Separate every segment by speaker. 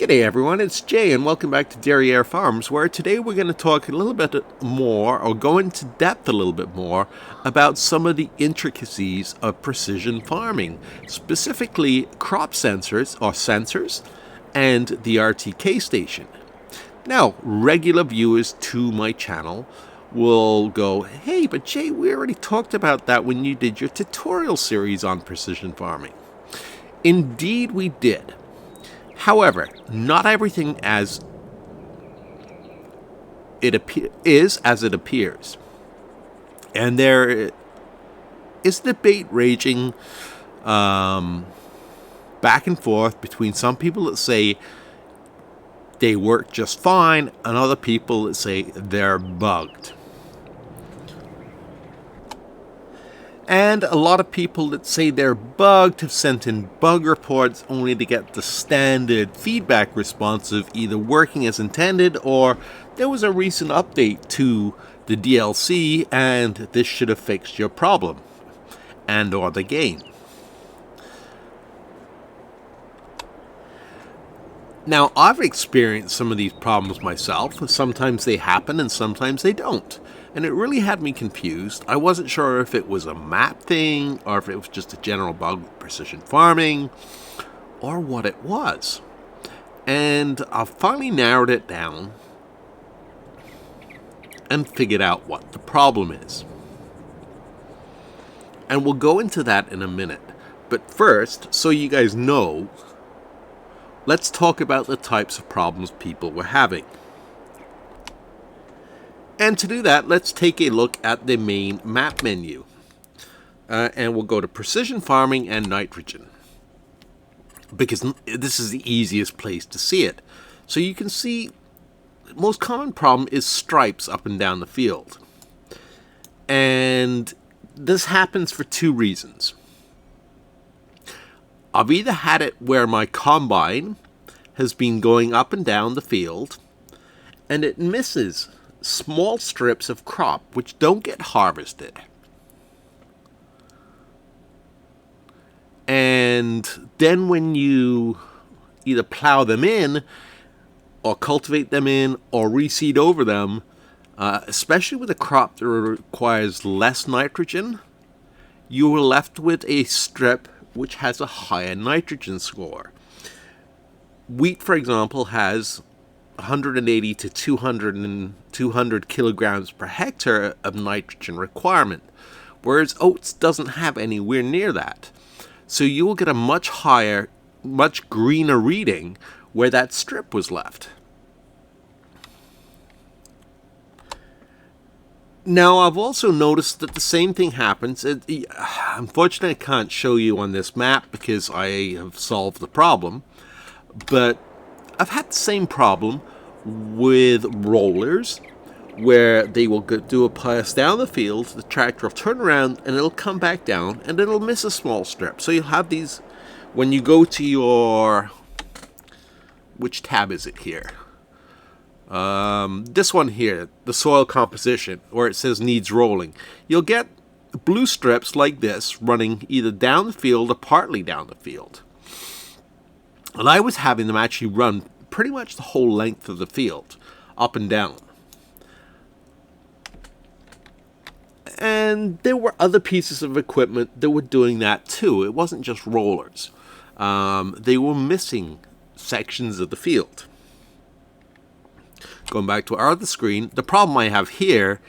Speaker 1: G'day everyone, it's Jay and welcome back to Derriere Farms, where today we're going to talk a little bit more, or go into depth a little bit more, about some of the intricacies of precision farming, specifically crop sensors, and the RTK station. Now, regular viewers to my channel will go, hey, but Jay, we already talked about that when you did your tutorial series on precision farming. Indeed we did. However, not everything as it appears. And there is debate raging back and forth between some people that say they work just fine and other people that say they're bugged. And a lot of people that say they're bugged have sent in bug reports only to get the standard feedback response of either working as intended or there was a recent update to the DLC and this should have fixed your problem and or the game. Now, I've experienced some of these problems myself. Sometimes they happen and sometimes they don't. And it really had me confused. I wasn't sure if it was a map thing, or if it was just a general bug with precision farming, or what it was. And I finally narrowed it down and figured out what the problem is. And we'll go into that in a minute. But first, so you guys know, let's talk about the types of problems people were having. And to do that, let's take a look at the main map menu. And we'll go to Precision Farming and Nitrogen, because this is the easiest place to see it. So you can see the most common problem is stripes up and down the field. And this happens for two reasons. I've either had it where my combine has been going up and down the field and it misses small strips of crop which don't get harvested. And then when you either plow them in or cultivate them in or reseed over them, especially with a crop that requires less nitrogen, you are left with a strip which has a higher nitrogen score. Wheat, for example, has 180 to 200 kilograms per hectare of nitrogen requirement, whereas oats doesn't have anywhere near that. So you will get a much higher, much greener reading where that strip was left. Now, I've also noticed that the same thing happens. Unfortunately, I can't show you on this map because I have solved the problem, but I've had the same problem with rollers where they will do a pass down the field, the tractor will turn around and it'll come back down and it'll miss a small strip. So you'll have these when you go to your, which tab is it here? This one here, the soil composition, where it says needs rolling. You'll get blue strips like this running either down the field or partly down the field. And I was having them actually run pretty much the whole length of the field, up and down. And there were other pieces of equipment that were doing that too. It wasn't just rollers. They were missing sections of the field. Going back to our other screen, the problem I have here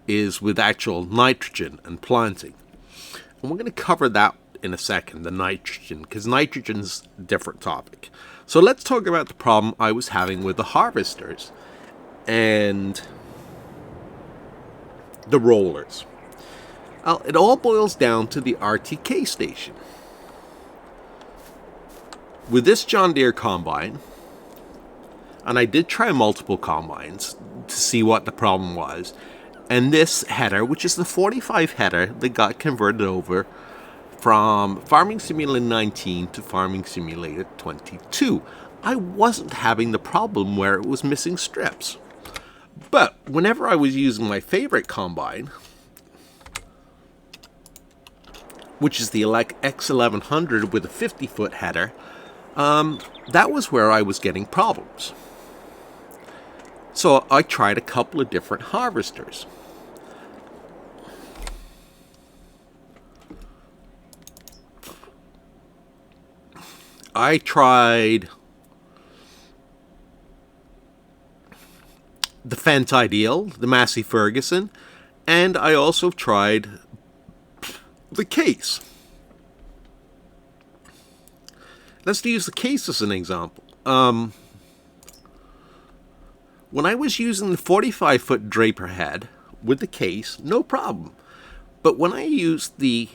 Speaker 1: is with actual nitrogen and planting. And we're going to cover that in a second, the nitrogen, because nitrogen's a different topic. So let's talk about the problem I was having with the harvesters and the rollers. Well, it all boils down to the RTK station. With this John Deere combine, and I did try multiple combines to see what the problem was, and this header, which is the 45 header that got converted over from Farming Simulator 19 to Farming Simulator 22. I wasn't having the problem where it was missing strips. But whenever I was using my favorite combine, which is the X1100 with a 50-foot header, that was where I was getting problems. So I tried a couple of different harvesters. I tried the Fent Ideal, the Massey Ferguson, and I also tried the Case. Let's use the Case as an example. When I was using the 45-foot Draper head with the Case, no problem. But when I used the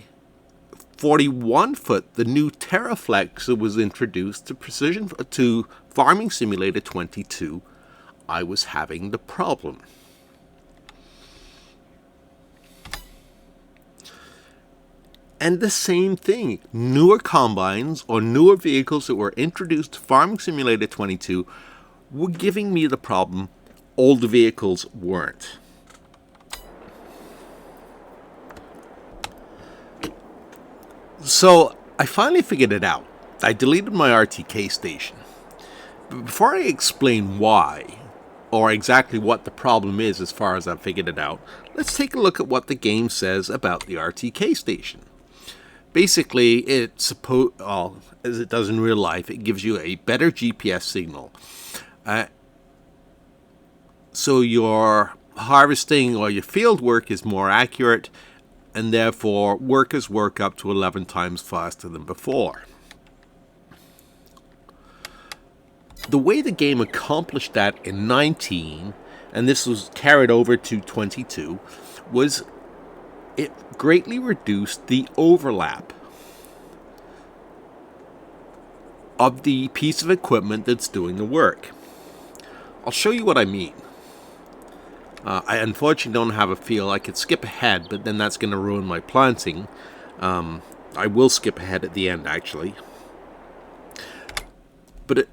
Speaker 1: 41-foot, the new Terraflex that was introduced to Farming Simulator 22, I was having the problem. And the same thing, newer combines or newer vehicles that were introduced to Farming Simulator 22 were giving me the problem. Older vehicles weren't. So I finally figured it out. I deleted my RTK station. But before I explain why, or exactly what the problem is as far as I've figured it out, let's take a look at what the game says about the RTK station. Basically, as it does in real life, it gives you a better GPS signal. So your harvesting or your field work is more accurate, and therefore workers work up to 11 times faster than before. The way the game accomplished that in 19, and this was carried over to 22, was it greatly reduced the overlap of the piece of equipment that's doing the work. I'll show you what I mean. I unfortunately don't have a field. I could skip ahead, but then that's going to ruin my planting. I will skip ahead at the end, actually. But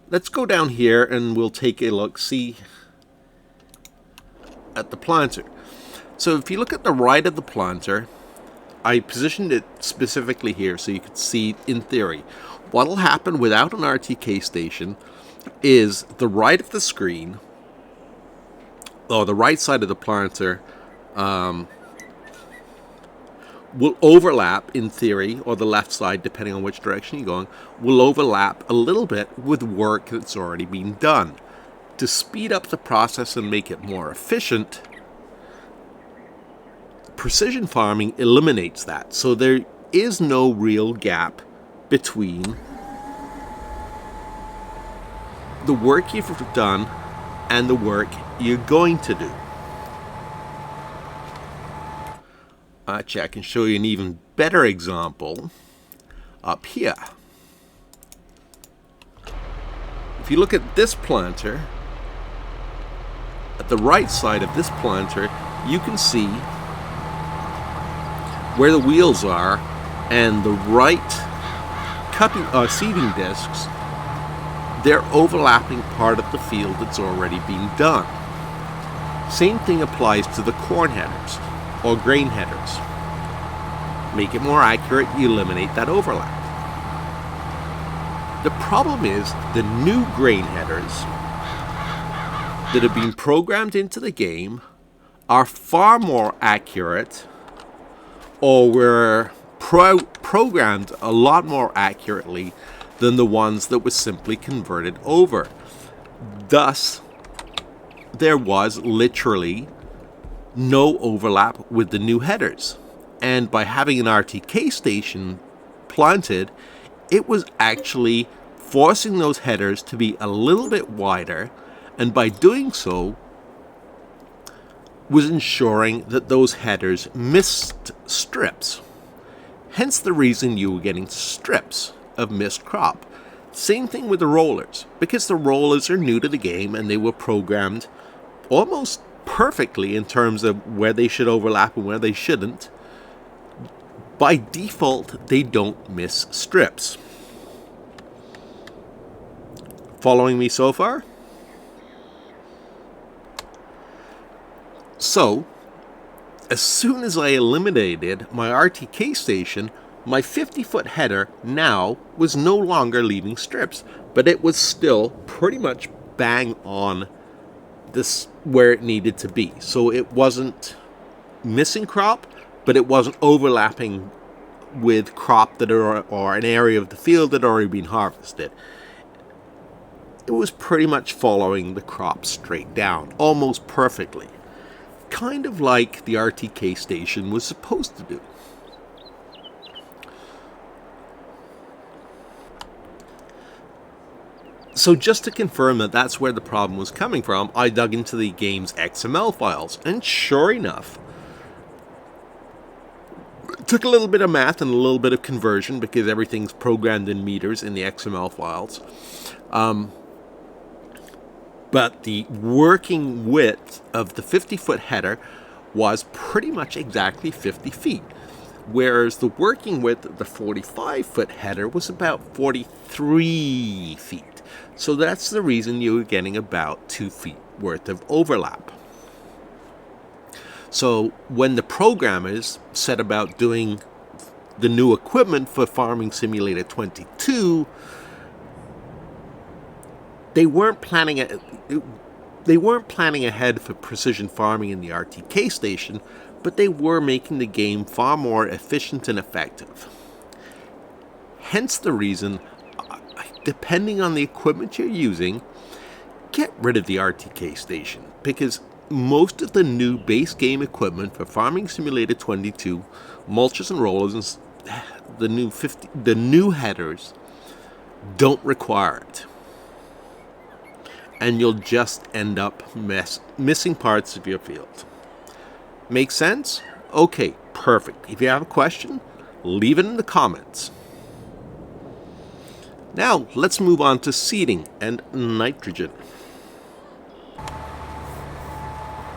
Speaker 1: let's go down here and we'll take a look-see at the planter. So if you look at the right of the planter, I positioned it specifically here so you could see, in theory, what will happen without an RTK station is the right of the screen, or the right side of the planter, will overlap, in theory, or the left side, depending on which direction you're going, will overlap a little bit with work that's already been done. To speed up the process and make it more efficient, precision farming eliminates that. So there is no real gap between the work you've done and the work you're going to do. Actually, I can show you an even better example up here. If you look at this planter, at the right side of this planter, you can see where the wheels are and the right seeding discs. They're overlapping part of the field that's already been done. Same thing applies to the corn headers or grain headers. Make it more accurate, you eliminate that overlap. The problem is the new grain headers that have been programmed into the game are far more accurate, or were programmed a lot more accurately than the ones that were simply converted over. Thus, there was literally no overlap with the new headers. And by having an RTK station planted, it was actually forcing those headers to be a little bit wider, and by doing so, was ensuring that those headers missed strips. Hence the reason you were getting strips of missed crop. Same thing with the rollers, because the rollers are new to the game and they were programmed almost perfectly in terms of where they should overlap and where they shouldn't. By default, they don't miss strips. Following me so far? So, as soon as I eliminated my RTK station, my 50-foot header now was no longer leaving strips, but it was still pretty much bang on this where it needed to be. So it wasn't missing crop, but it wasn't overlapping with crop that are, or an area of the field that had already been harvested. It was pretty much following the crop straight down, almost perfectly. Kind of like the RTK station was supposed to do. So just to confirm that that's where the problem was coming from, I dug into the game's XML files, and sure enough, it took a little bit of math and a little bit of conversion because everything's programmed in meters in the XML files. But the working width of the 50-foot header was pretty much exactly 50 feet. Whereas the working width of the 45-foot header was about 43 feet. So that's the reason you were getting about 2 feet worth of overlap. So when the programmers set about doing the new equipment for Farming Simulator 22, they weren't planning ahead for precision farming in the RTK station, but they were making the game far more efficient and effective. Hence the reason, depending on the equipment you're using, get rid of the RTK station, because most of the new base game equipment for Farming Simulator 22, mulchers and rollers, and the new headers don't require it. And you'll just end up missing parts of your field. Make sense? Okay, perfect. If you have a question, leave it in the comments. Now, let's move on to seeding and nitrogen.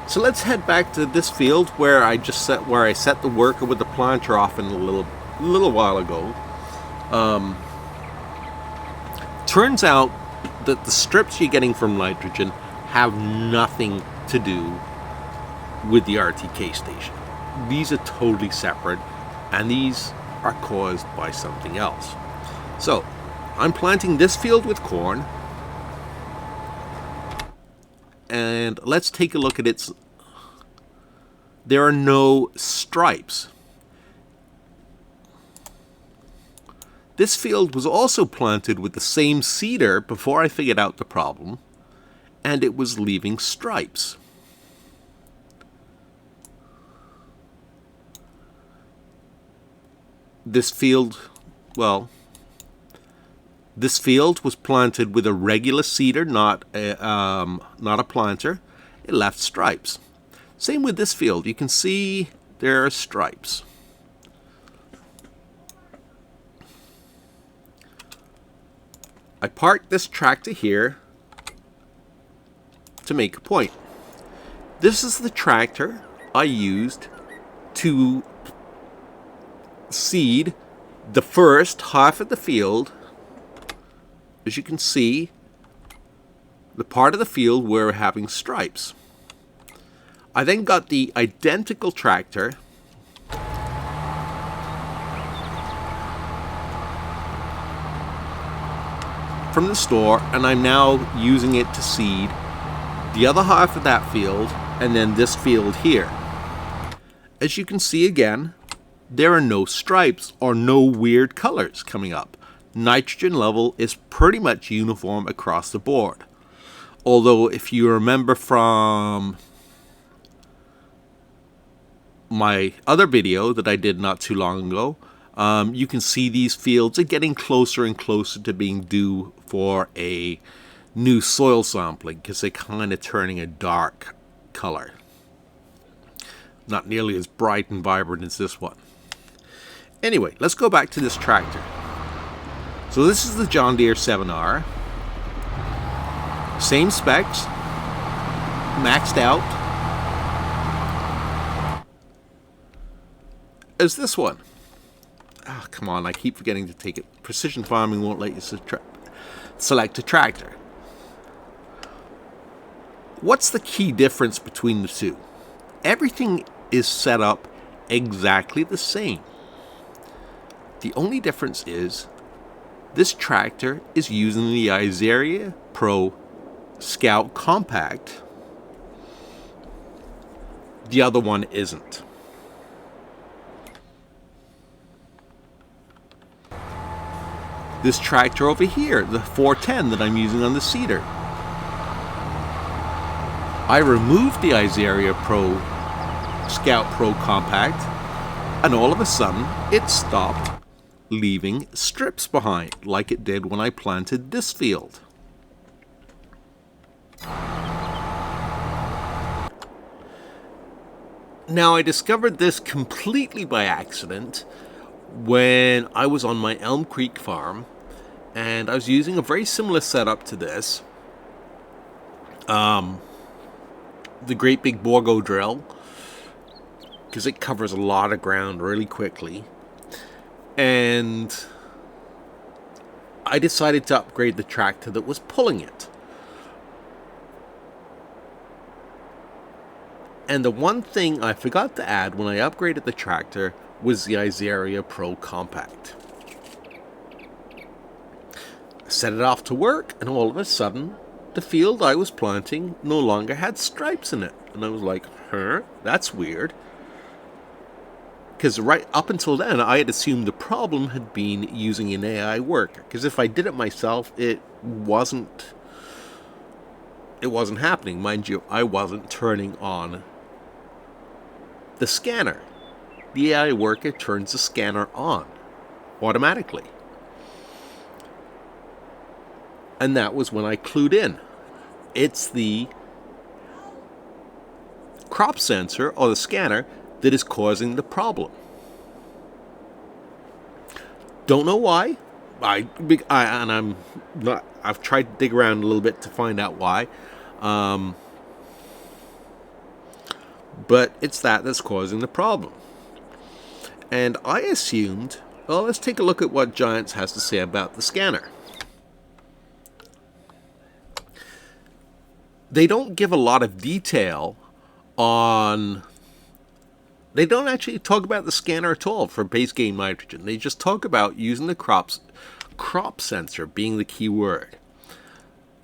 Speaker 1: So let's head back to this field where I set the worker with the planter off in a little while ago. Turns out that the strips you're getting from nitrogen have nothing to do with the RTK station. These are totally separate, and these are caused by something else. So I'm planting this field with corn, and let's take a look at its. There are no stripes. This field was also planted with the same seeder before I figured out the problem, and it was leaving stripes. This field was planted with a regular seeder, not a planter. It left stripes. Same with this field. You can see there are stripes. I parked this tractor here to make a point. This is the tractor I used to seed the first half of the field. As you can see, the part of the field where we're having stripes. I then got the identical tractor from the store, and I'm now using it to seed the other half of that field and then this field here. As you can see again, there are no stripes or no weird colors coming up. Nitrogen level is pretty much uniform across the board. Although if you remember from my other video that I did not too long ago, you can see these fields are getting closer and closer to being due for a new soil sampling because they're kind of turning a dark color. Not nearly as bright and vibrant as this one. Anyway, let's go back to this tractor. So this is the John Deere 7R. Same specs, maxed out as this one. Oh, come on, I keep forgetting to take it. Precision farming won't let you select a tractor. What's the key difference between the two? Everything is set up exactly the same. The only difference is this tractor is using the Iseria Pro Scout Compact. The other one isn't. This tractor over here, the 410 that I'm using on the Cedar, I removed the Iseria Pro Scout Pro Compact, and all of a sudden it stopped leaving strips behind like it did when I planted this field. Now, I discovered this completely by accident when I was on my Elm Creek farm, and I was using a very similar setup to this. The great big Borgo drill, because it covers a lot of ground really quickly. And I decided to upgrade the tractor that was pulling it. And the one thing I forgot to add when I upgraded the tractor was the Iseria Pro Compact. I set it off to work, and all of a sudden, the field I was planting no longer had stripes in it. And I was like, huh? That's weird. Because right up until then, I had assumed the problem had been using an AI worker. Because if I did it myself, it wasn't happening. Mind you, I wasn't turning on the scanner. The AI worker turns the scanner on automatically. And that was when I clued in. It's the crop sensor or the scanner that is causing the problem. Don't know why. I've tried to dig around a little bit to find out why. But it's that's causing the problem. And I assumed, well, let's take a look at what Giants has to say about the scanner. They don't give a lot of detail on... They don't actually talk about the scanner at all for base game nitrogen. They just talk about using the crop sensor being the key word.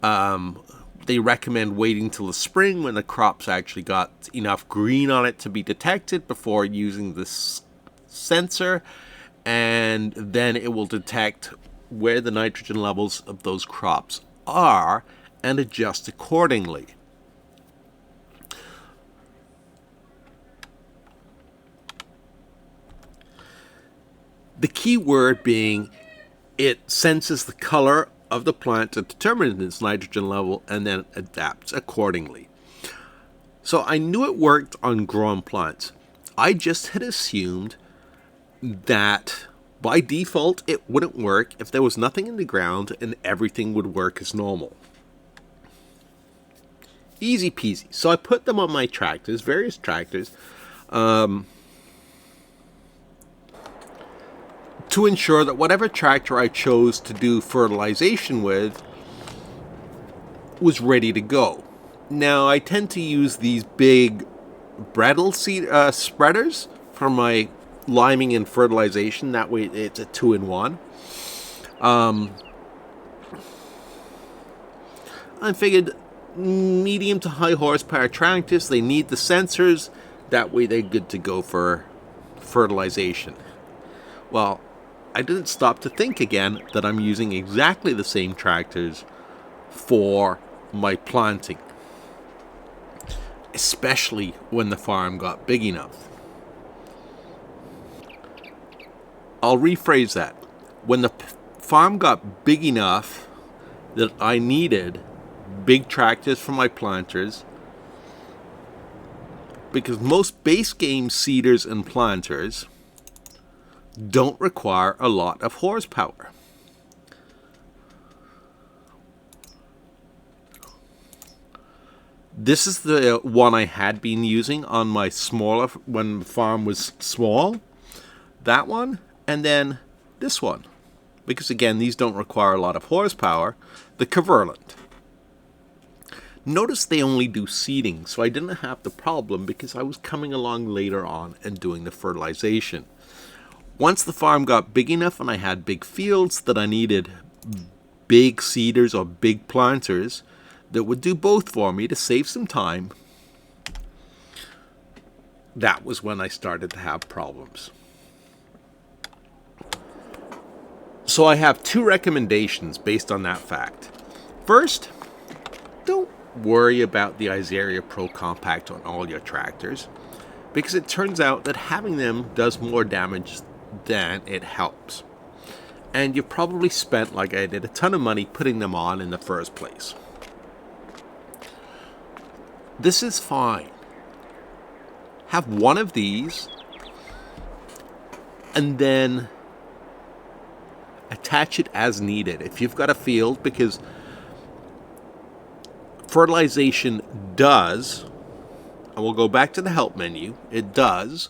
Speaker 1: They recommend waiting till the spring when the crops actually got enough green on it to be detected before using this sensor, and then it will detect where the nitrogen levels of those crops are and adjust accordingly. The key word being it senses the color of the plant to determine its nitrogen level and then adapts accordingly. So I knew it worked on grown plants. I just had assumed that by default it wouldn't work if there was nothing in the ground and everything would work as normal. Easy peasy. So I put them on my tractors, various tractors, to ensure that whatever tractor I chose to do fertilization with was ready to go. Now, I tend to use these big brattle seed spreaders for my liming and fertilization. That way it's a 2-in-1. I figured medium to high horsepower tractors, they need the sensors. That way they're good to go for fertilization. Well, I didn't stop to think again that I'm using exactly the same tractors for my planting, especially when the farm got big enough. I'll rephrase that. When the farm got big enough that I needed big tractors for my planters, because most base game seeders and planters don't require a lot of horsepower. This is the one I had been using on my smaller, when the farm was small. That one, and then this one. Because again, these don't require a lot of horsepower. The Kverland. Notice they only do seeding, so I didn't have the problem because I was coming along later on and doing the fertilization. Once the farm got big enough and I had big fields that I needed big seeders or big planters that would do both for me to save some time, that was when I started to have problems. So I have two recommendations based on that fact. First, don't worry about the Iseria Pro Compact on all your tractors, because it turns out that having them does more damage than it helps. And you've probably spent, like I did, a ton of money putting them on in the first place. This is fine. Have one of these and then attach it as needed. If you've got a field, because fertilization does, and we'll go back to the help menu, it does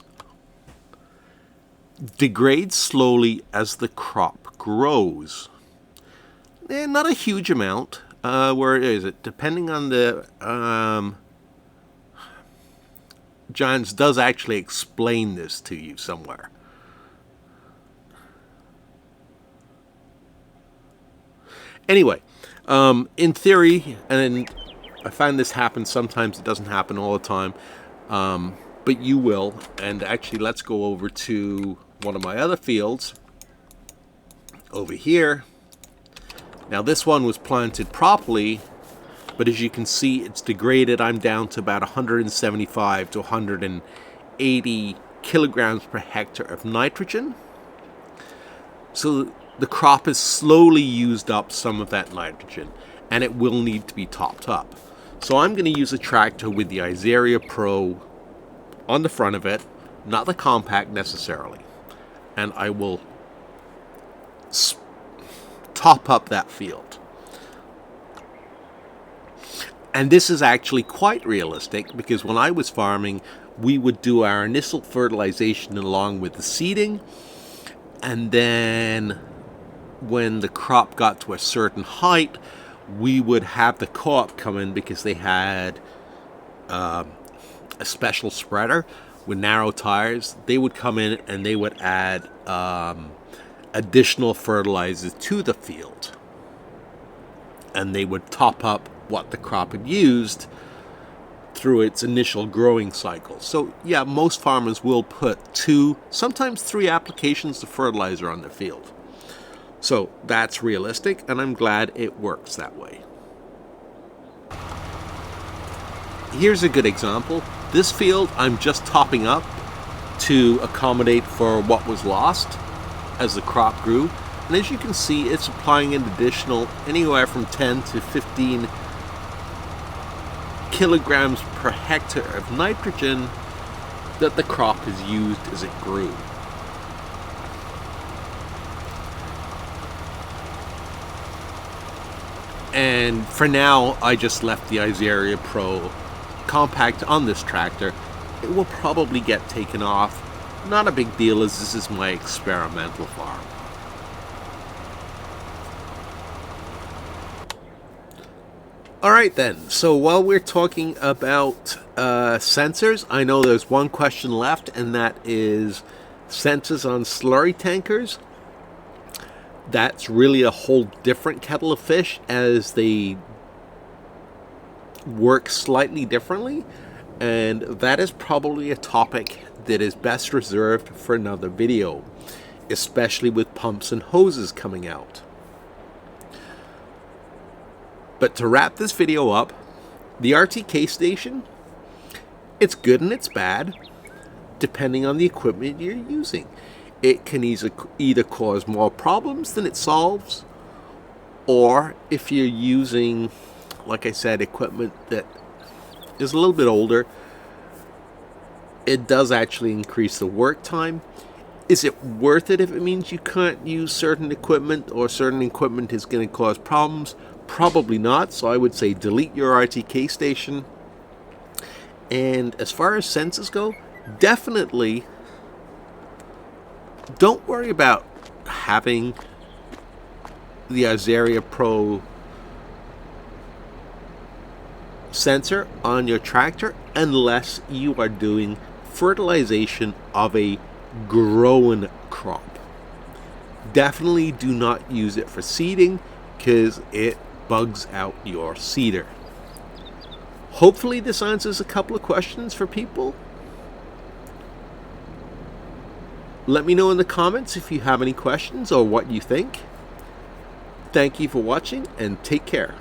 Speaker 1: degrade slowly as the crop grows. Not a huge amount. Where is it? Depending on the... Johns does actually explain this to you somewhere. Anyway, in theory, and I find this happens sometimes, it doesn't happen all the time, but you will. And actually, let's go over to one of my other fields over here. Now, this one was planted properly, but as you can see, it's degraded. I'm down to about 175 to 180 kilograms per hectare of nitrogen. So the crop has slowly used up some of that nitrogen, and it will need to be topped up. So I'm going to use a tractor with the Iseria Pro on the front of it, not the compact necessarily. And I will top up that field. And this is actually quite realistic, because when I was farming, we would do our initial fertilization along with the seeding, and then when the crop got to a certain height, we would have the co-op come in, because they had a special spreader with narrow tires. They would come in and they would add additional fertilizers to the field, and they would top up what the crop had used through its initial growing cycle. So yeah, most farmers will put 2, sometimes 3 applications of fertilizer on their field. So that's realistic, and I'm glad it works that way. Here's a good example. This field I'm just topping up to accommodate for what was lost as the crop grew. And as you can see, it's applying an additional anywhere from 10 to 15 kilograms per hectare of nitrogen that the crop has used as it grew. And for now, I just left the Iseria Pro Compact on this tractor. It will probably get taken off. Not a big deal, as this is my experimental farm. Alright then, so while we're talking about sensors, I know there's one question left, and that is sensors on slurry tankers. That's really a whole different kettle of fish, as they work slightly differently, and that is probably a topic that is best reserved for another video, especially with pumps and hoses coming out. But to wrap this video up, the RTK station, it's good and it's bad, depending on the equipment you're using. It can either cause more problems than it solves, or if you're using, like I said, equipment that is a little bit older, it does actually increase the work time. Is it worth it if it means you can't use certain equipment, or certain equipment is going to cause problems? Probably not, so I would say delete your RTK station. And as far as sensors go, definitely don't worry about having the Iseria Pro sensor on your tractor unless you are doing fertilization of a grown crop. Definitely do not use it for seeding because it bugs out your seeder. Hopefully this answers a couple of questions for people. Let me know in the comments if you have any questions or what you think. Thank you for watching and take care.